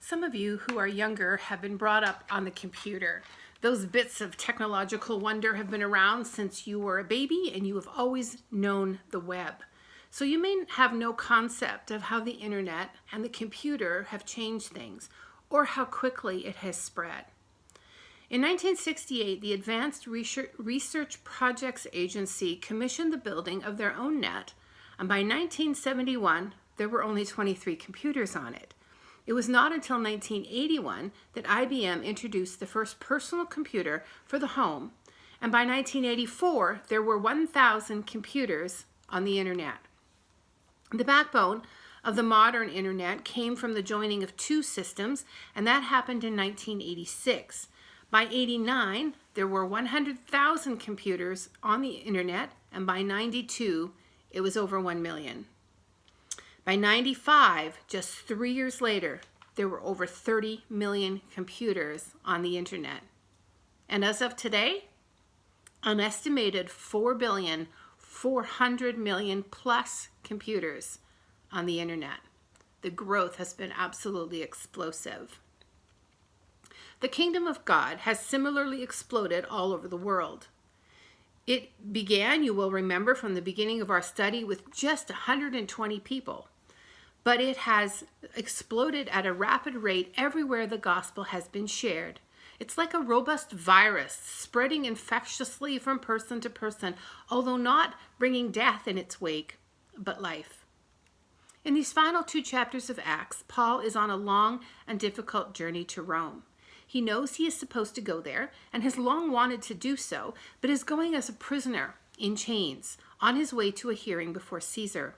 Some of you who are younger have been brought up on the computer. Those bits of technological wonder have been around since you were a baby and you have always known the web. So you may have no concept of how the internet and the computer have changed things or how quickly it has spread. In 1968, the Advanced Research Projects Agency commissioned the building of their own net, and by 1971, there were only 23 computers on it. It was not until 1981 that IBM introduced the first personal computer for the home, and by 1984, there were 1,000 computers on the internet. The backbone of the modern internet came from the joining of two systems, and that happened in 1986. By 89, there were 100,000 computers on the internet, and by 92, it was over 1 million. By 95, just 3 years later, there were over 30 million computers on the internet. And as of today, an estimated 4,400,000,000 plus computers on the internet. The growth has been absolutely explosive. The kingdom of God has similarly exploded all over the world. It began, you will remember from the beginning of our study, with just 120 people. But it has exploded at a rapid rate everywhere the gospel has been shared. It's like a robust virus, spreading infectiously from person to person, although not bringing death in its wake, but life. In these final 2 chapters of Acts, Paul is on a long and difficult journey to Rome. He knows he is supposed to go there and has long wanted to do so, but is going as a prisoner in chains on his way to a hearing before Caesar.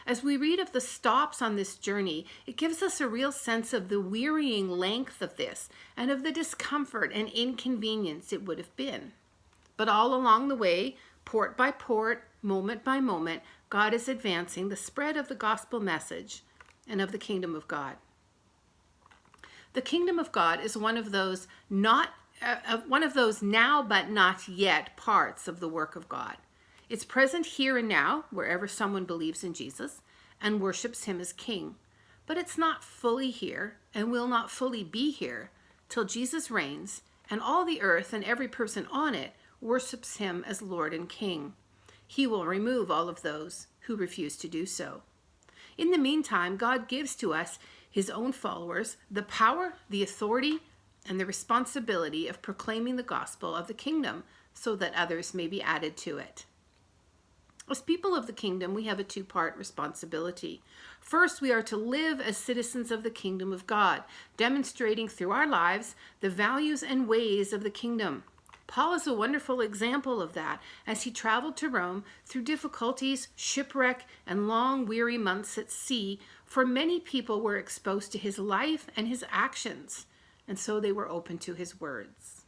As we read of the stops on this journey, it gives us a real sense of the wearying length of this and of the discomfort and inconvenience it would have been. But all along the way, port by port, moment by moment, God is advancing the spread of the gospel message and of the kingdom of God. The kingdom of God is one of those now but not yet parts of the work of God. It's present here and now, wherever someone believes in Jesus and worships him as king. But it's not fully here and will not fully be here till Jesus reigns and all the earth and every person on it worships him as Lord and King. He will remove all of those who refuse to do so. In the meantime, God gives to us, his own followers, the power, the authority, and the responsibility of proclaiming the gospel of the kingdom so that others may be added to it. As people of the kingdom, we have a 2-part responsibility. First, we are to live as citizens of the kingdom of God, demonstrating through our lives the values and ways of the kingdom. Paul is a wonderful example of that as he traveled to Rome through difficulties, shipwreck, and long, weary months at sea, for many people were exposed to his life and his actions, and so they were open to his words.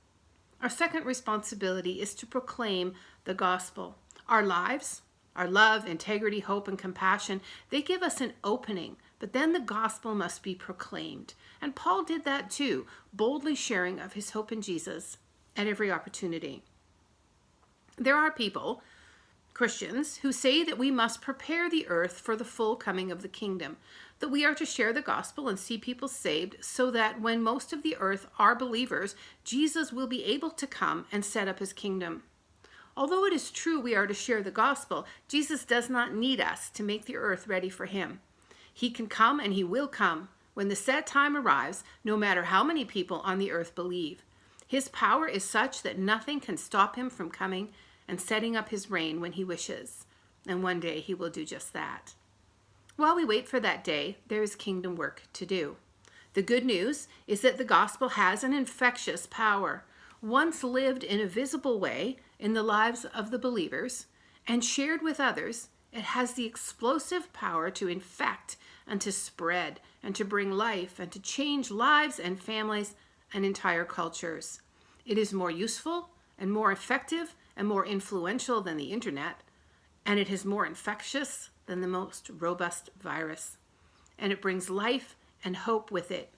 Our second responsibility is to proclaim the gospel. Our lives, our love, integrity, hope, and compassion, they give us an opening, but then the gospel must be proclaimed. And Paul did that too, boldly sharing of his hope in Jesus at every opportunity. There are people, Christians, who say that we must prepare the earth for the full coming of the kingdom, that we are to share the gospel and see people saved so that when most of the earth are believers, Jesus will be able to come and set up his kingdom. Although it is true we are to share the gospel, Jesus does not need us to make the earth ready for him. He can come and he will come when the set time arrives, no matter how many people on the earth believe. His power is such that nothing can stop him from coming and setting up his reign when he wishes. And one day he will do just that. While we wait for that day, there is kingdom work to do. The good news is that the gospel has an infectious power. Once lived in a visible way in the lives of the believers and shared with others, it has the explosive power to infect and to spread and to bring life and to change lives and families and entire cultures. It is more useful and more effective and more influential than the internet, and it is more infectious than the most robust virus. And it brings life and hope with it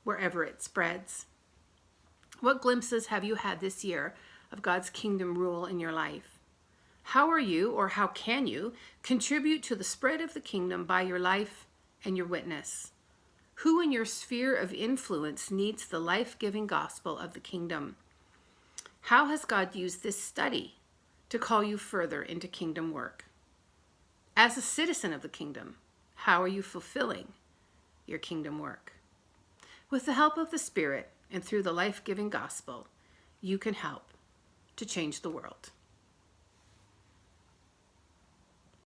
wherever it spreads. What glimpses have you had this year of God's kingdom rule in your life? How are you, or how can you, contribute to the spread of the kingdom by your life and your witness? Who in your sphere of influence needs the life-giving gospel of the kingdom? How has God used this study to call you further into kingdom work? As a citizen of the kingdom, how are you fulfilling your kingdom work? With the help of the Spirit and through the life-giving gospel, you can help to change the world.